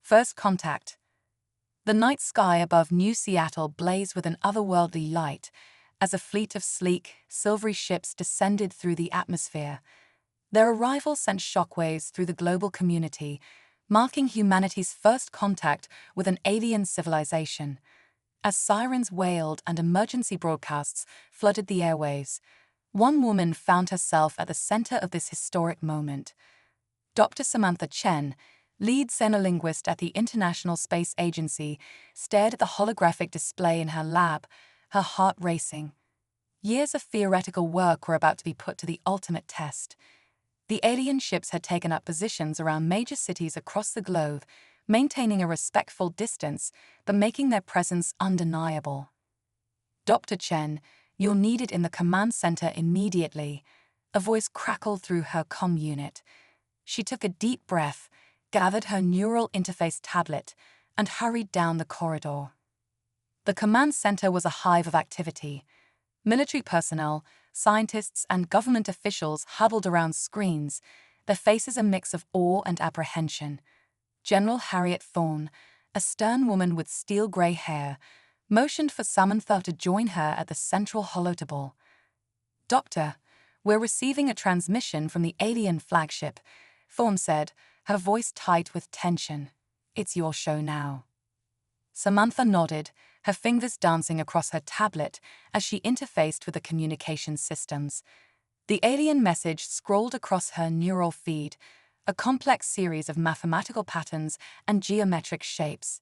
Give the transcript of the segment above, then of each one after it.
First contact. The night sky above New Seattle blazed with an otherworldly light as a fleet of sleek, silvery ships descended through the atmosphere. Their arrival sent shockwaves through the global community, marking humanity's first contact with an alien civilization. As sirens wailed and emergency broadcasts flooded the airwaves, one woman found herself at the center of this historic moment. Dr. Samantha Chen, lead xenolinguist at the International Space Agency, stared at the holographic display in her lab, her heart racing. Years of theoretical work were about to be put to the ultimate test. The alien ships had taken up positions around major cities across the globe, maintaining a respectful distance but making their presence undeniable. "Dr. Chen, you're needed in the command center immediately," a voice crackled through her comm unit. She took a deep breath, gathered her neural interface tablet, and hurried down the corridor. The command center was a hive of activity. Military personnel, scientists, and government officials huddled around screens, their faces a mix of awe and apprehension. General Harriet Thorne, a stern woman with steel-gray hair, motioned for Samantha to join her at the central holotable. "Doctor, we're receiving a transmission from the alien flagship," Thorne said, her voice tight with tension. "It's your show now." Samantha nodded, her fingers dancing across her tablet as she interfaced with the communication systems. The alien message scrolled across her neural feed, a complex series of mathematical patterns and geometric shapes.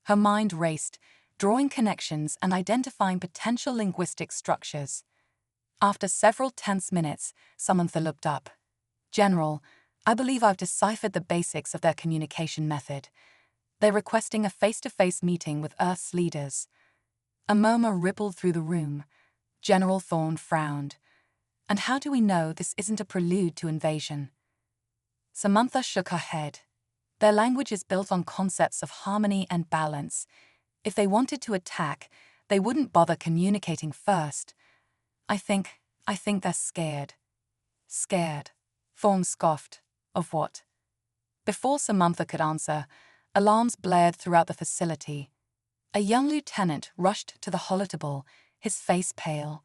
Her mind raced, drawing connections and identifying potential linguistic structures. After several tense minutes, Samantha looked up. "General, I believe I've deciphered the basics of their communication method. They're requesting a face-to-face meeting with Earth's leaders." A murmur rippled through the room. General Thorne frowned. "And how do we know this isn't a prelude to invasion?" Samantha shook her head. "Their language is built on concepts of harmony and balance. If they wanted to attack, they wouldn't bother communicating first. I think they're scared." "Scared?" Thorne scoffed. "Of what?" Before Samantha could answer, alarms blared throughout the facility. A young lieutenant rushed to the holotable, his face pale.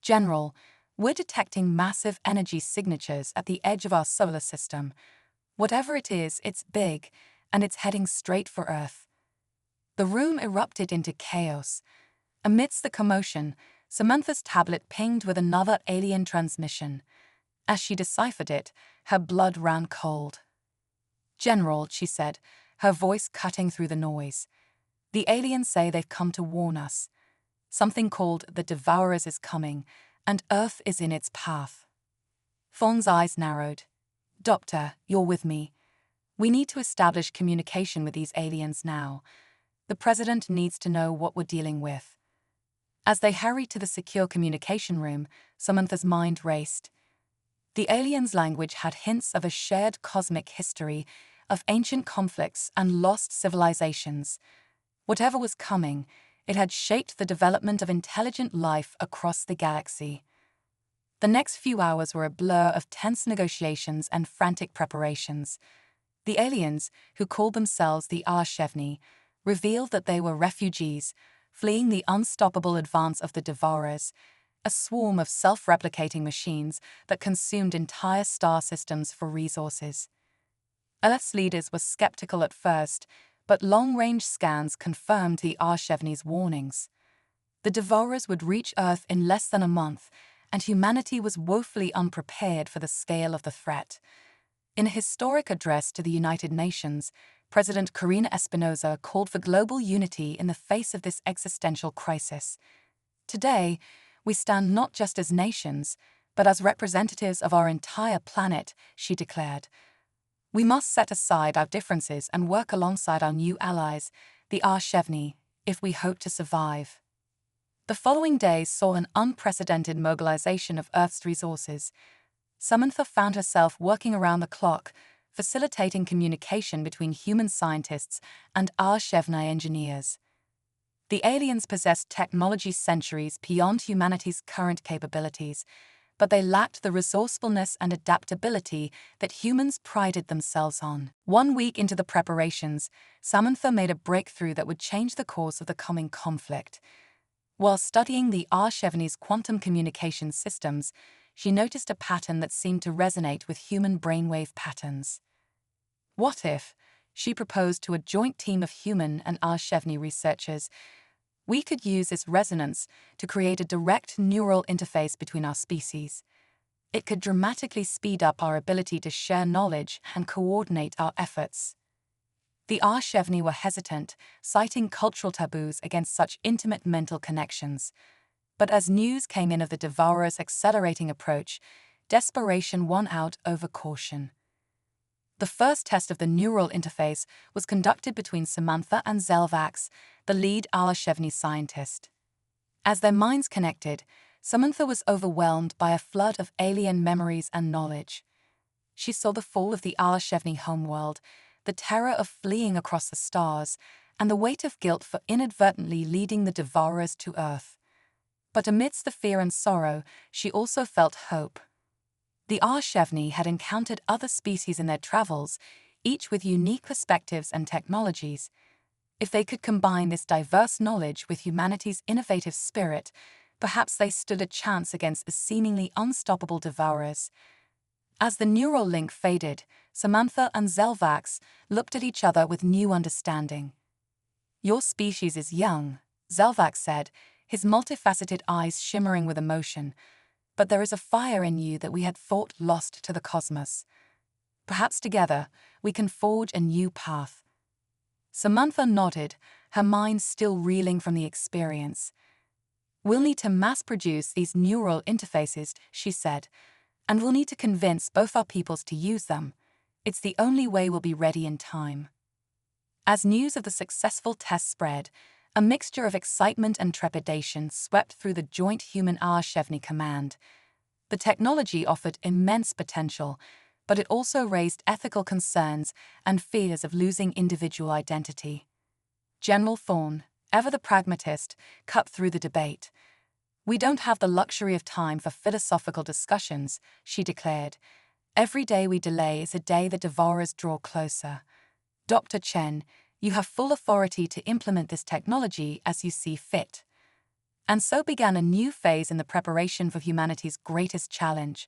"General, we're detecting massive energy signatures at the edge of our solar system. Whatever it is, it's big, and it's heading straight for Earth." The room erupted into chaos. Amidst the commotion, Samantha's tablet pinged with another alien transmission. As she deciphered it, her blood ran cold. "General," she said, her voice cutting through the noise, "the aliens say they've come to warn us. Something called the Devourers is coming, and Earth is in its path." Thorne's eyes narrowed. "Doctor, you're with me. We need to establish communication with these aliens now. The President needs to know what we're dealing with." As they hurried to the secure communication room, Samantha's mind raced. The aliens' language had hints of a shared cosmic history, of ancient conflicts and lost civilizations. Whatever was coming, it had shaped the development of intelligent life across the galaxy. The next few hours were a blur of tense negotiations and frantic preparations. The aliens, who called themselves the HFY, revealed that they were refugees, fleeing the unstoppable advance of the Devourers, a swarm of self-replicating machines that consumed entire star systems for resources. Earth's leaders were skeptical at first, but long-range scans confirmed the HFY's warnings. The Devourers would reach Earth in less than a month, and humanity was woefully unprepared for the scale of the threat. In a historic address to the United Nations, President Corina Espinosa called for global unity in the face of this existential crisis. "Today, we stand not just as nations, but as representatives of our entire planet," she declared. "We must set aside our differences and work alongside our new allies, the HFY, if we hope to survive." The following days saw an unprecedented mobilization of Earth's resources. Samantha found herself working around the clock, facilitating communication between human scientists and HFY engineers. The aliens possessed technology centuries beyond humanity's current capabilities, but they lacked the resourcefulness and adaptability that humans prided themselves on. 1 week into the preparations, Samantha made a breakthrough that would change the course of the coming conflict. While studying the HFY's quantum communication systems, she noticed a pattern that seemed to resonate with human brainwave patterns. What if, she proposed to a joint team of human and HFY researchers, we could use this resonance to create a direct neural interface between our species? It could dramatically speed up our ability to share knowledge and coordinate our efforts. The HFY were hesitant, citing cultural taboos against such intimate mental connections. But as news came in of the Devourer's accelerating approach, desperation won out over caution. The first test of the neural interface was conducted between Samantha and Zelvax, the lead HFY scientist. As their minds connected, Samantha was overwhelmed by a flood of alien memories and knowledge. She saw the fall of the HFY homeworld, the terror of fleeing across the stars, and the weight of guilt for inadvertently leading the Devourers to Earth. But amidst the fear and sorrow, she also felt hope. The HFY had encountered other species in their travels, each with unique perspectives and technologies. If they could combine this diverse knowledge with humanity's innovative spirit, perhaps they stood a chance against the seemingly unstoppable Devourers. As the neural link faded, Samantha and Zelvax looked at each other with new understanding. "Your species is young," Zelvax said, his multifaceted eyes shimmering with emotion. "But there is a fire in you that we had thought lost to the cosmos. Perhaps together we can forge a new path." Samantha nodded, her mind still reeling from the experience. "We'll need to mass-produce these neural interfaces," she said, "and we'll need to convince both our peoples to use them. It's the only way we'll be ready in time." As news of the successful test spread, a mixture of excitement and trepidation swept through the joint human HFY command. The technology offered immense potential, but it also raised ethical concerns and fears of losing individual identity. General Thorne, ever the pragmatist, cut through the debate. "We don't have the luxury of time for philosophical discussions," she declared. "Every day we delay is a day the Devourers draw closer. Dr. Chen, you have full authority to implement this technology as you see fit." And so began a new phase in the preparation for humanity's greatest challenge.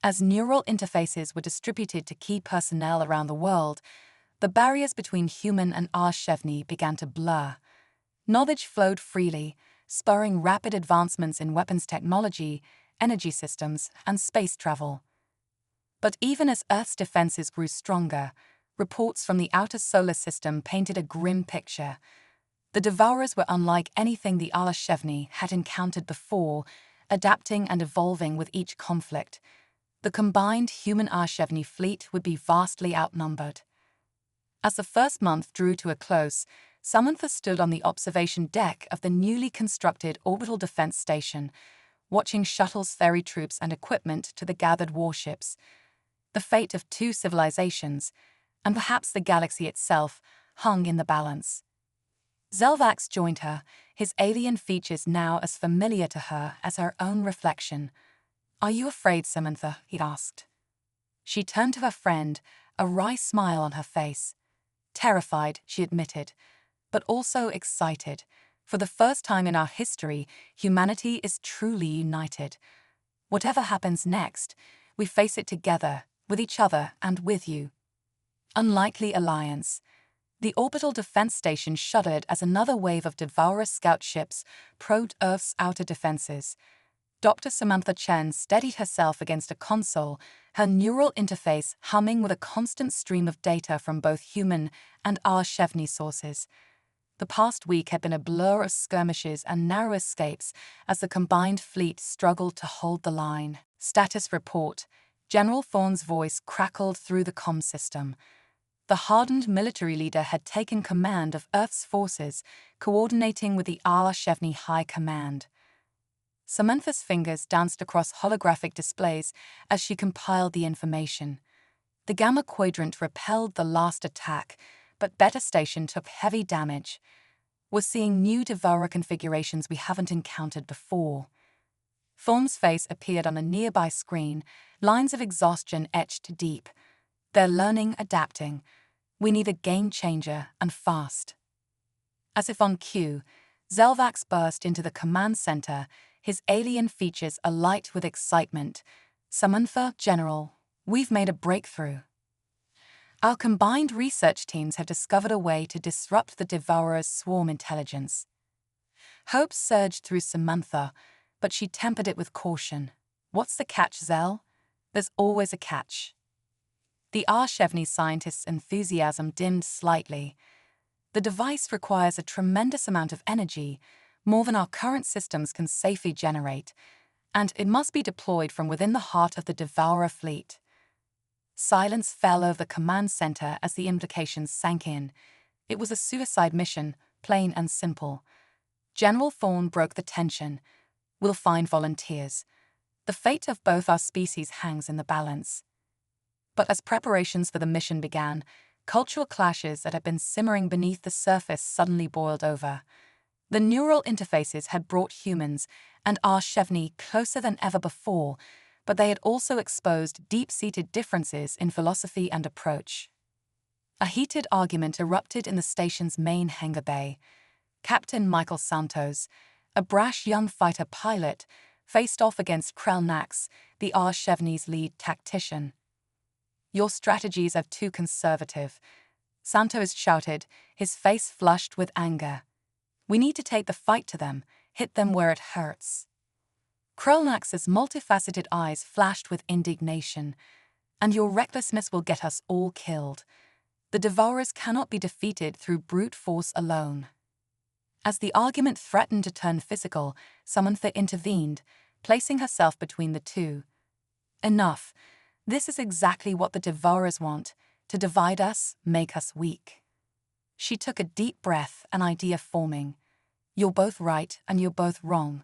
As neural interfaces were distributed to key personnel around the world, the barriers between human and HFY began to blur. Knowledge flowed freely, spurring rapid advancements in weapons technology, energy systems, and space travel. But even as Earth's defenses grew stronger, reports from the outer solar system painted a grim picture. The Devourers were unlike anything the HFY had encountered before, adapting and evolving with each conflict. The combined human HFY fleet would be vastly outnumbered. As the first month drew to a close, Samantha stood on the observation deck of the newly constructed Orbital Defense Station, watching shuttles ferry troops and equipment to the gathered warships. The fate of 2 civilizations, and perhaps the galaxy itself, hung in the balance. Zelvax joined her, his alien features now as familiar to her as her own reflection. "Are you afraid, Samantha?" he asked. She turned to her friend, a wry smile on her face. "Terrified," she admitted, "but also excited. For the first time in our history, humanity is truly united. Whatever happens next, we face it together, with each other and with you." Unlikely alliance. The Orbital Defense Station shuddered as another wave of Devourer scout ships probed Earth's outer defenses. Dr. Samantha Chen steadied herself against a console, her neural interface humming with a constant stream of data from both human and HFY sources. The past week had been a blur of skirmishes and narrow escapes as the combined fleet struggled to hold the line. "Status report." General Thorne's voice crackled through the comm system. The hardened military leader had taken command of Earth's forces, coordinating with the HFY High Command. Samantha's fingers danced across holographic displays as she compiled the information. The Gamma Quadrant repelled the last attack, but Beta Station took heavy damage. "We're seeing new Devourer configurations we haven't encountered before." Thorn's face appeared on a nearby screen, lines of exhaustion etched deep. They're learning, adapting. We need a game changer, and fast. As if on cue, Zelvax burst into the command center, his alien features alight with excitement. Samantha, General, we've made a breakthrough. Our combined research teams have discovered a way to disrupt the Devourer's swarm intelligence. Hope surged through Samantha, but she tempered it with caution. What's the catch, Zell? There's always a catch. The HFY scientist's enthusiasm dimmed slightly. The device requires a tremendous amount of energy, more than our current systems can safely generate, and it must be deployed from within the heart of the Devourer fleet. Silence fell over the command center as the implications sank in. It was a suicide mission, plain and simple. General Thorn broke the tension. We'll find volunteers. The fate of both our species hangs in the balance. But as preparations for the mission began, cultural clashes that had been simmering beneath the surface suddenly boiled over. The neural interfaces had brought humans and HFY closer than ever before, but they had also exposed deep-seated differences in philosophy and approach. A heated argument erupted in the station's main hangar bay. Captain Michael Santos, a brash young fighter pilot, faced off against Krelnax, the HFY's lead tactician. Your strategies are too conservative, Santos shouted, his face flushed with anger. We need to take the fight to them, hit them where it hurts. Krelnax's multifaceted eyes flashed with indignation. And your recklessness will get us all killed. The Devourers cannot be defeated through brute force alone. As the argument threatened to turn physical, Samantha intervened, placing herself between the two. Enough. This is exactly what the Devourers want, to divide us, make us weak. She took a deep breath, an idea forming. You're both right and you're both wrong.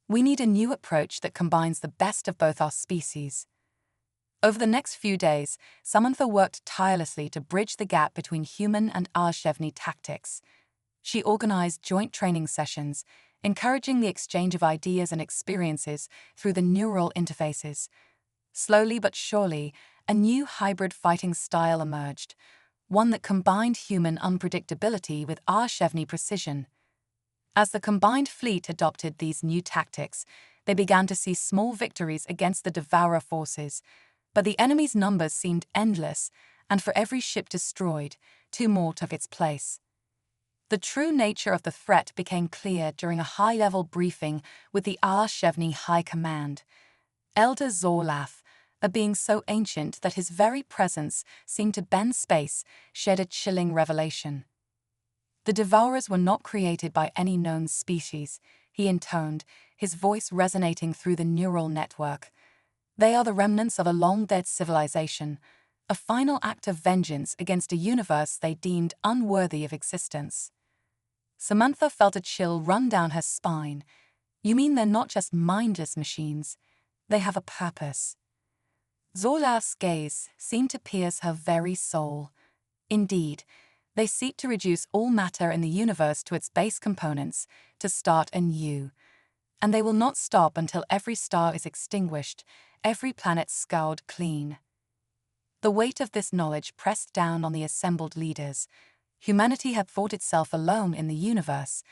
We need a new approach that combines the best of both our species. Over the next few days, Samantha worked tirelessly to bridge the gap between human and HFY tactics. She organized joint training sessions, encouraging the exchange of ideas and experiences through the neural interfaces. Slowly but surely, a new hybrid fighting style emerged, one that combined human unpredictability with HFY precision. As the combined fleet adopted these new tactics, they began to see small victories against the Devourer forces, but the enemy's numbers seemed endless, and for every ship destroyed, 2 more took its place. The true nature of the threat became clear during a high-level briefing with the HFY High Command. Elder Zorlath, a being so ancient that his very presence seemed to bend space, shared a chilling revelation. The Devourers were not created by any known species, he intoned, his voice resonating through the neural network. They are the remnants of a long-dead civilization, a final act of vengeance against a universe they deemed unworthy of existence. Samantha felt a chill run down her spine. You mean they're not just mindless machines? They have a purpose. Zorlath's gaze seemed to pierce her very soul. Indeed, they seek to reduce all matter in the universe to its base components, to start anew. And they will not stop until every star is extinguished, every planet scoured clean. The weight of this knowledge pressed down on the assembled leaders. Humanity had thought itself alone in the universe,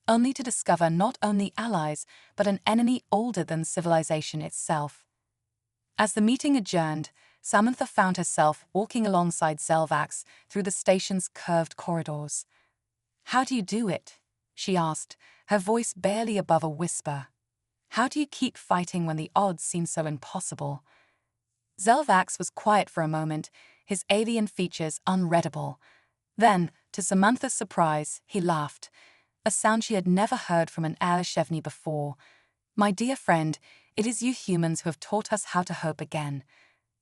only to discover not only allies, but an enemy older than civilization itself. As the meeting adjourned, Samantha found herself walking alongside Zelvax through the station's curved corridors. How do you do it? She asked, her voice barely above a whisper. How do you keep fighting when the odds seem so impossible? Zelvax was quiet for a moment, his alien features unreadable. Then, to Samantha's surprise, he laughed, a sound she had never heard from an HFY before. My dear friend, it is you humans who have taught us how to hope again.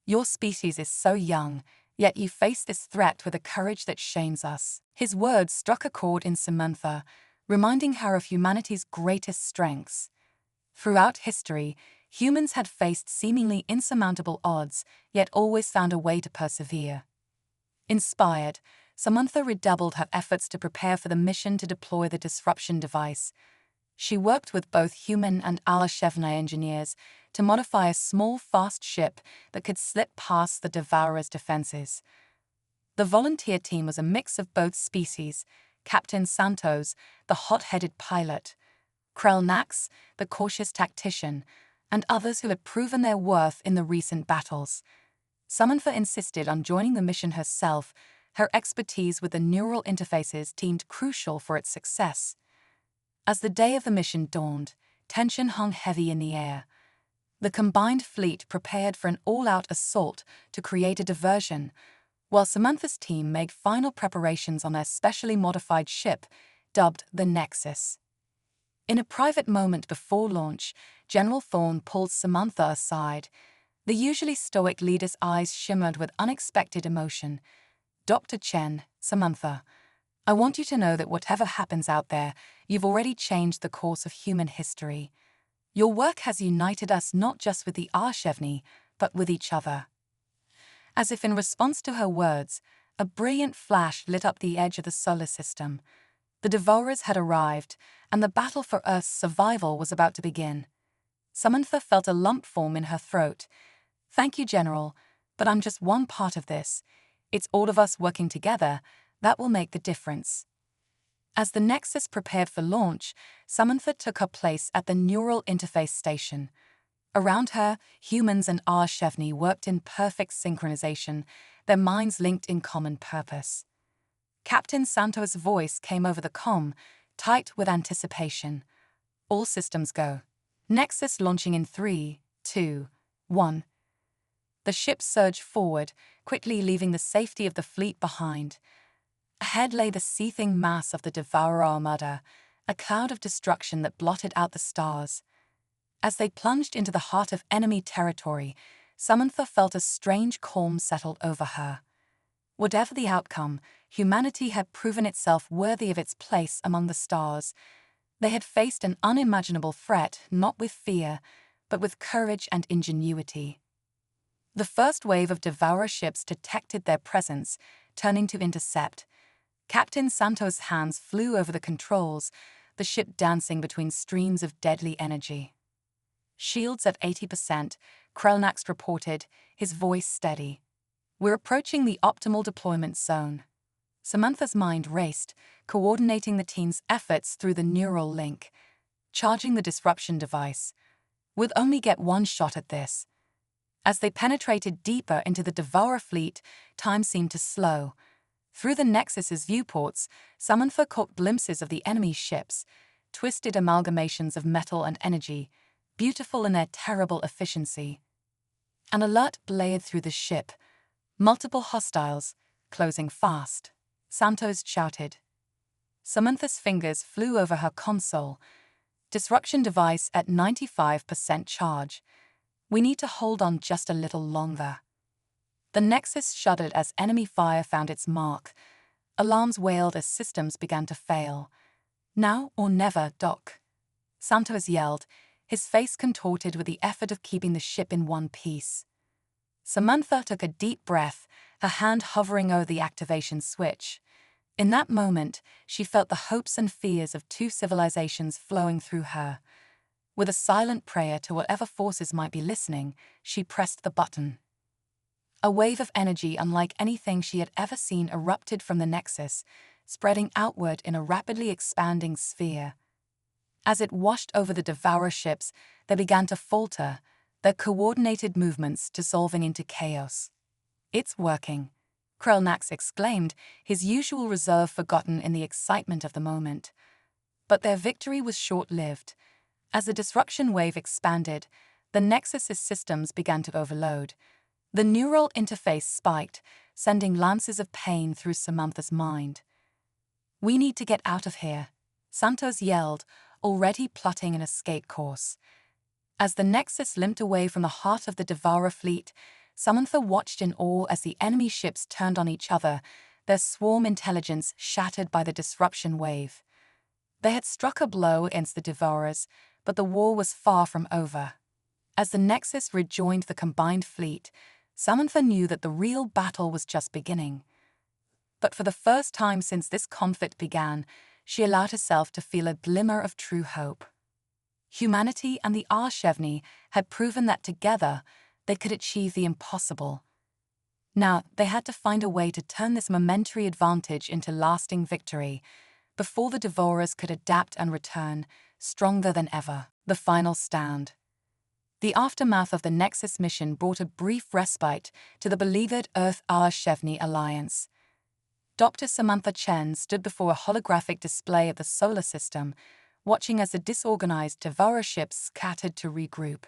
Your species is so young, yet you face this threat with a courage that shames us. His words struck a chord in Samantha, reminding her of humanity's greatest strengths. Throughout history, humans had faced seemingly insurmountable odds, yet always found a way to persevere. Inspired, Samantha redoubled her efforts to prepare for the mission to deploy the disruption device. She worked with both human and HFY engineers to modify a small, fast ship that could slip past the Devourer's defenses. The volunteer team was a mix of both species: Captain Santos, the hot-headed pilot; Krelnax, the cautious tactician; and others who had proven their worth in the recent battles. Samantha insisted on joining the mission herself. Her expertise with the neural interfaces seemed crucial for its success. As the day of the mission dawned, tension hung heavy in the air. The combined fleet prepared for an all-out assault to create a diversion, while Samantha's team made final preparations on their specially modified ship, dubbed the Nexus. In a private moment before launch, General Thorne pulled Samantha aside. The usually stoic leader's eyes shimmered with unexpected emotion. "Dr. Chen, Samantha, I want you to know that whatever happens out there, you've already changed the course of human history. Your work has united us not just with the HFY, but with each other." As if in response to her words, a brilliant flash lit up the edge of the solar system. The Devourers had arrived, and the battle for Earth's survival was about to begin. Samantha felt a lump form in her throat. "Thank you, General, but I'm just one part of this. It's all of us working together that will make the difference." As the Nexus prepared for launch, Samantha took her place at the neural interface station. Around her, humans and HFY worked in perfect synchronization, their minds linked in common purpose. Captain Santos' voice came over the comm, tight with anticipation. "All systems go. Nexus launching in 3, 2, 1. The ship surged forward, quickly leaving the safety of the fleet behind. Ahead lay the seething mass of the Devourer Armada, a cloud of destruction that blotted out the stars. As they plunged into the heart of enemy territory, Samantha felt a strange calm settle over her. Whatever the outcome, humanity had proven itself worthy of its place among the stars. They had faced an unimaginable threat, not with fear, but with courage and ingenuity. The first wave of Devourer ships detected their presence, turning to intercept. Captain Santos' hands flew over the controls, the ship dancing between streams of deadly energy. "Shields at 80%, Krelnax reported, his voice steady. "We're approaching the optimal deployment zone." Samantha's mind raced, coordinating the team's efforts through the neural link. Charging the disruption device. "We'll only get one shot at this." As they penetrated deeper into the Devourer fleet, time seemed to slow. Through the Nexus's viewports, Samantha caught glimpses of the enemy ships, twisted amalgamations of metal and energy, beautiful in their terrible efficiency. An alert blared through the ship. "Multiple hostiles, closing fast," Santos shouted. Samantha's fingers flew over her console. "Disruption device at 95% charge. We need to hold on just a little longer." The Nexus shuddered as enemy fire found its mark. Alarms wailed as systems began to fail. "Now or never, Doc," Santos yelled, his face contorted with the effort of keeping the ship in one piece. Samantha took a deep breath, her hand hovering over the activation switch. In that moment, she felt the hopes and fears of two civilizations flowing through her. With a silent prayer to whatever forces might be listening, she pressed the button. A wave of energy unlike anything she had ever seen erupted from the Nexus, spreading outward in a rapidly expanding sphere. As it washed over the Devourer ships, they began to falter, their coordinated movements dissolving into chaos. "It's working," Krelnax exclaimed, his usual reserve forgotten in the excitement of the moment. But their victory was short-lived. As the disruption wave expanded, the Nexus's systems began to overload. The neural interface spiked, sending lances of pain through Samantha's mind. "We need to get out of here," Santos yelled, already plotting an escape course. As the Nexus limped away from the heart of the Devourer fleet, Samantha watched in awe as the enemy ships turned on each other, their swarm intelligence shattered by the disruption wave. They had struck a blow against the Devourers, but the war was far from over. As the Nexus rejoined the combined fleet, Samantha knew that the real battle was just beginning. But for the first time since this conflict began, she allowed herself to feel a glimmer of true hope. Humanity and the HFY had proven that together they could achieve the impossible. Now, they had to find a way to turn this momentary advantage into lasting victory before the Devourers could adapt and return, stronger than ever. The final stand. The aftermath of the Nexus mission brought a brief respite to the beleaguered Earth-HFY alliance. Dr. Samantha Chen stood before a holographic display of the solar system, watching as the disorganized Devourer ships scattered to regroup.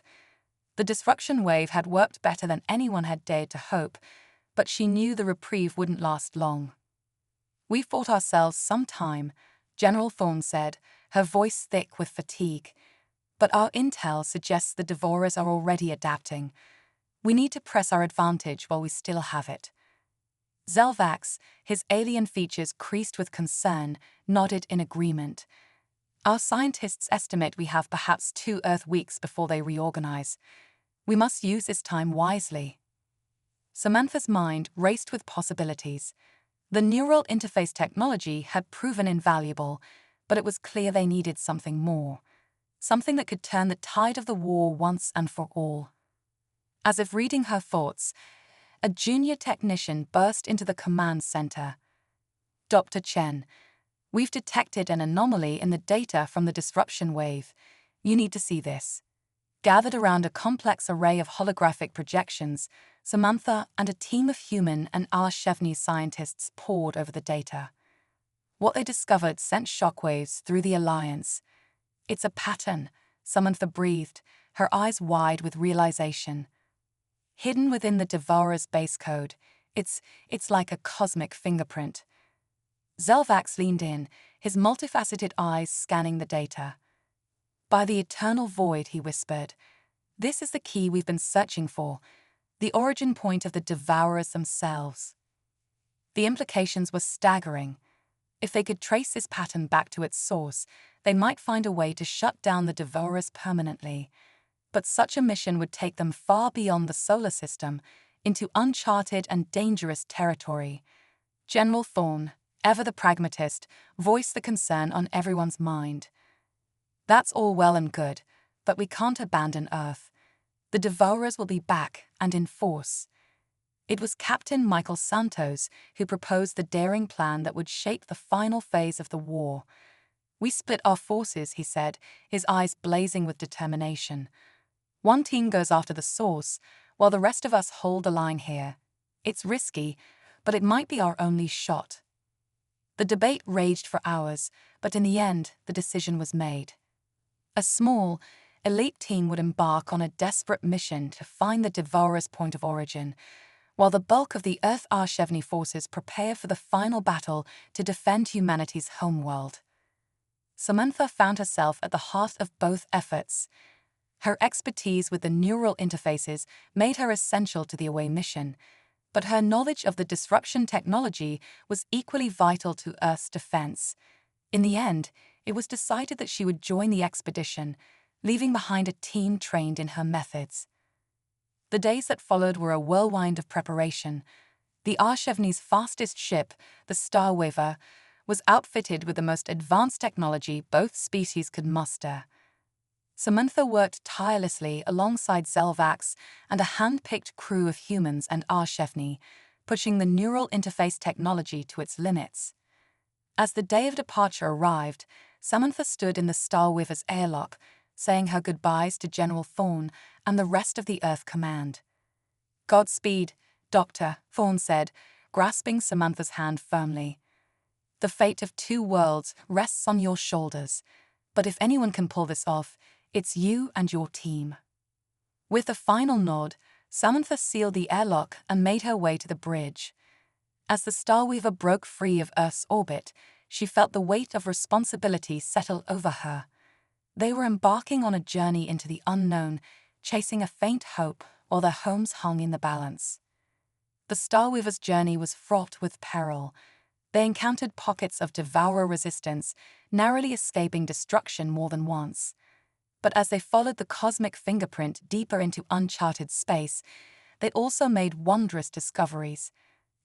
The disruption wave had worked better than anyone had dared to hope, but she knew the reprieve wouldn't last long. "We fought ourselves some time," General Thorne said, her voice thick with fatigue. "But our intel suggests the Devourers are already adapting. We need to press our advantage while we still have it." Zelvax, his alien features creased with concern, nodded in agreement. "Our scientists estimate we have perhaps 2 Earth weeks before they reorganize. We must use this time wisely." Samantha's mind raced with possibilities. The neural interface technology had proven invaluable, but it was clear they needed something more. Something that could turn the tide of the war once and for all. As if reading her thoughts, a junior technician burst into the command center. "Dr. Chen, we've detected an anomaly in the data from the disruption wave. You need to see this." Gathered around a complex array of holographic projections, Samantha and a team of human and HFY scientists pored over the data. What they discovered sent shockwaves through the Alliance. "It's a pattern," Samantha breathed, her eyes wide with realization. "Hidden within the Devourer's base code, it's like a cosmic fingerprint." Zelvax leaned in, his multifaceted eyes scanning the data. "By the eternal void," he whispered. "This is the key we've been searching for, the origin point of the Devourers themselves." The implications were staggering. If they could trace this pattern back to its source, they might find a way to shut down the Devourers permanently. But such a mission would take them far beyond the solar system, into uncharted and dangerous territory. General Thorne, ever the pragmatist, voiced the concern on everyone's mind. "That's all well and good, but we can't abandon Earth. The Devourers will be back, and in force." It was Captain Michael Santos who proposed the daring plan that would shape the final phase of the war. "We split our forces," he said, his eyes blazing with determination. "One team goes after the source, while the rest of us hold the line here. It's risky, but it might be our only shot." The debate raged for hours, but in the end, the decision was made. A small, elite team would embark on a desperate mission to find the Devourer's point of origin, while the bulk of the Earth-HFY forces prepare for the final battle to defend humanity's homeworld. Samantha found herself at the heart of both efforts. Her expertise with the neural interfaces made her essential to the away mission, but her knowledge of the disruption technology was equally vital to Earth's defense. In the end, it was decided that she would join the expedition, leaving behind a team trained in her methods. The days that followed were a whirlwind of preparation. The HFY's fastest ship, the Starwaver, was outfitted with the most advanced technology both species could muster. Samantha worked tirelessly alongside Zelvax and a hand-picked crew of humans and HFY, pushing the neural interface technology to its limits. As the day of departure arrived, Samantha stood in the Starwaver's airlock, saying her goodbyes to General Thorne and the rest of the Earth Command. "Godspeed, Doctor," Thorne said, grasping Samantha's hand firmly. "The fate of 2 worlds rests on your shoulders, but if anyone can pull this off, it's you and your team." With a final nod, Samantha sealed the airlock and made her way to the bridge. As the Starweaver broke free of Earth's orbit, she felt the weight of responsibility settle over her. They were embarking on a journey into the unknown, chasing a faint hope while their homes hung in the balance. The Starweaver's journey was fraught with peril. They encountered pockets of Devourer resistance, narrowly escaping destruction more than once. But as they followed the cosmic fingerprint deeper into uncharted space, they also made wondrous discoveries.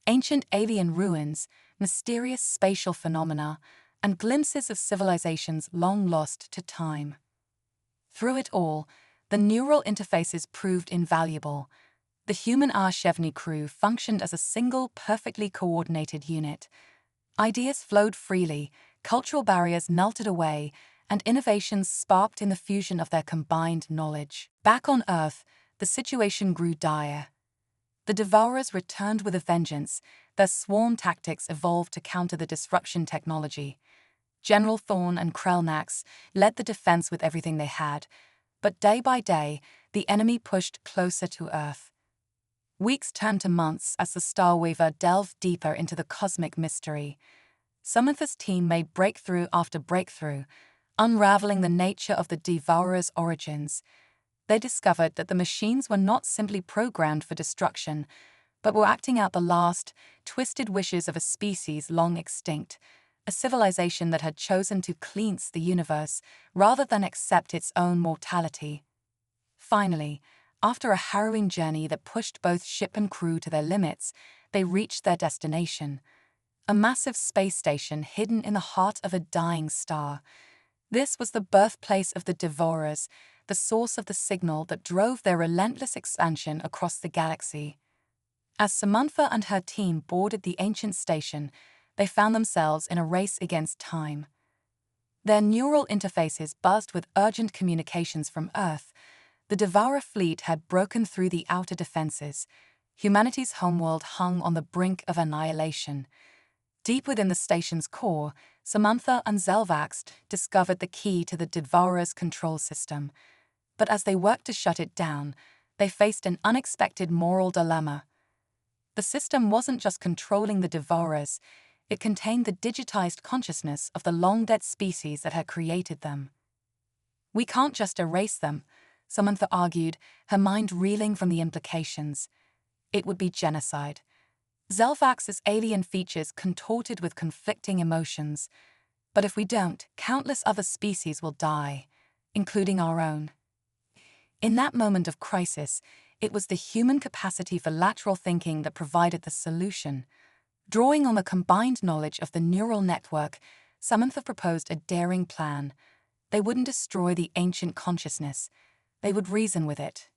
Ancient alien ruins, mysterious spatial phenomena, and glimpses of civilizations long lost to time. Through it all, the neural interfaces proved invaluable. The human HFY crew functioned as a single, perfectly coordinated unit. Ideas flowed freely, cultural barriers melted away, and innovations sparked in the fusion of their combined knowledge. Back on Earth, the situation grew dire. The Devourers returned with a vengeance. Their swarm tactics evolved to counter the disruption technology. General Thorne and Krellnax led the defense with everything they had, but day by day, the enemy pushed closer to Earth. Weeks turned to months as the Starweaver delved deeper into the cosmic mystery. Samantha's team made breakthrough after breakthrough, unraveling the nature of the Devourer's origins. They discovered that the machines were not simply programmed for destruction, but were acting out the last, twisted wishes of a species long extinct, a civilization that had chosen to cleanse the universe rather than accept its own mortality. Finally, after a harrowing journey that pushed both ship and crew to their limits, they reached their destination, a massive space station hidden in the heart of a dying star. This was the birthplace of the Devourers, the source of the signal that drove their relentless expansion across the galaxy. As Samantha and her team boarded the ancient station, they found themselves in a race against time. Their neural interfaces buzzed with urgent communications from Earth. The Devourer fleet had broken through the outer defenses. Humanity's homeworld hung on the brink of annihilation. Deep within the station's core, Samantha and Zelvax discovered the key to the Devourer's control system. But as they worked to shut it down, they faced an unexpected moral dilemma. The system wasn't just controlling the Devourers, it contained the digitized consciousness of the long-dead species that had created them. "We can't just erase them," Samantha argued, her mind reeling from the implications. It would be genocide. Zelvax's alien features contorted with conflicting emotions. "But if we don't, countless other species will die, including our own." In that moment of crisis, it was the human capacity for lateral thinking that provided the solution. Drawing on the combined knowledge of the neural network, Samantha proposed a daring plan. They wouldn't destroy the ancient consciousness. They would reason with it.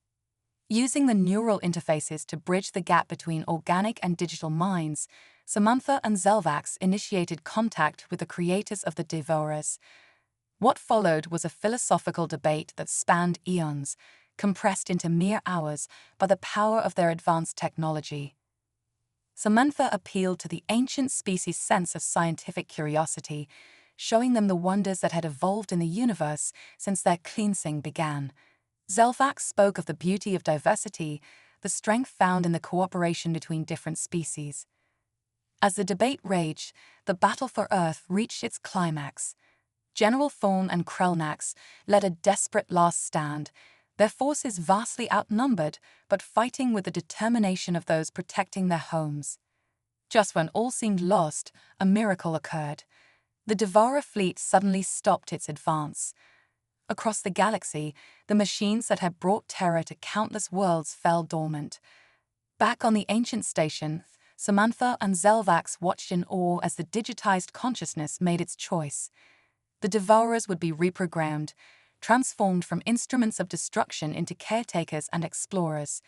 Using the neural interfaces to bridge the gap between organic and digital minds, Samantha and Zelvax initiated contact with the creators of the Devourers. What followed was a philosophical debate that spanned eons, compressed into mere hours by the power of their advanced technology. Samantha appealed to the ancient species' sense of scientific curiosity, showing them the wonders that had evolved in the universe since their cleansing began. Zelvax spoke of the beauty of diversity, the strength found in the cooperation between different species. As the debate raged, the battle for Earth reached its climax. General Thorne and Krellnax led a desperate last stand, their forces vastly outnumbered, but fighting with the determination of those protecting their homes. Just when all seemed lost, a miracle occurred. The Devourer fleet suddenly stopped its advance. Across the galaxy, the machines that had brought terror to countless worlds fell dormant. Back on the ancient station, Samantha and Zelvax watched in awe as the digitized consciousness made its choice. The Devourers would be reprogrammed, transformed from instruments of destruction into caretakers and explorers.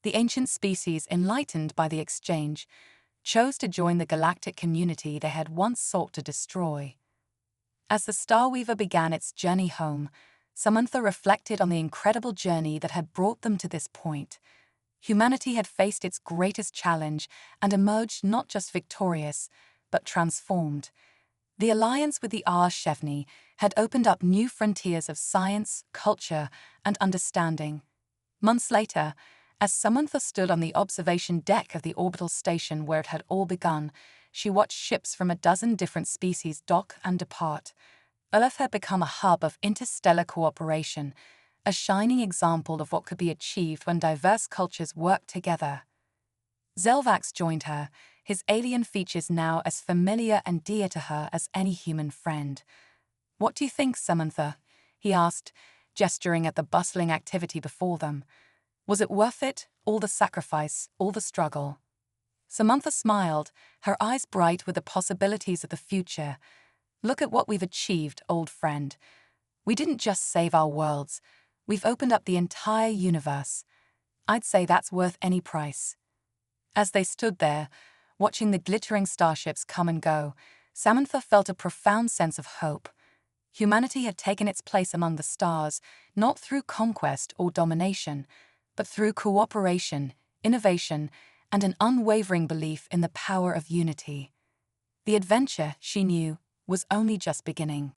The ancient species, enlightened by the exchange, chose to join the galactic community they had once sought to destroy. As the Starweaver began its journey home, Samantha reflected on the incredible journey that had brought them to this point. Humanity had faced its greatest challenge and emerged not just victorious, but transformed. The alliance with the HFY had opened up new frontiers of science, culture, and understanding. Months later, as Samantha stood on the observation deck of the orbital station where it had all begun, she watched ships from a dozen different species dock and depart. Earth had become a hub of interstellar cooperation, a shining example of what could be achieved when diverse cultures worked together. Zelvax joined her, his alien features now as familiar and dear to her as any human friend. "What do you think, Samantha?" he asked, gesturing at the bustling activity before them. "Was it worth it, all the sacrifice, all the struggle?" Samantha smiled, her eyes bright with the possibilities of the future. Look at what we've achieved, old friend. We didn't just save our worlds, we've opened up the entire universe. I'd say that's worth any price." As they stood there, watching the glittering starships come and go, Samantha felt a profound sense of hope. Humanity had taken its place among the stars, not through conquest or domination, but through cooperation, innovation, and an unwavering belief in the power of unity. The adventure, she knew, was only just beginning.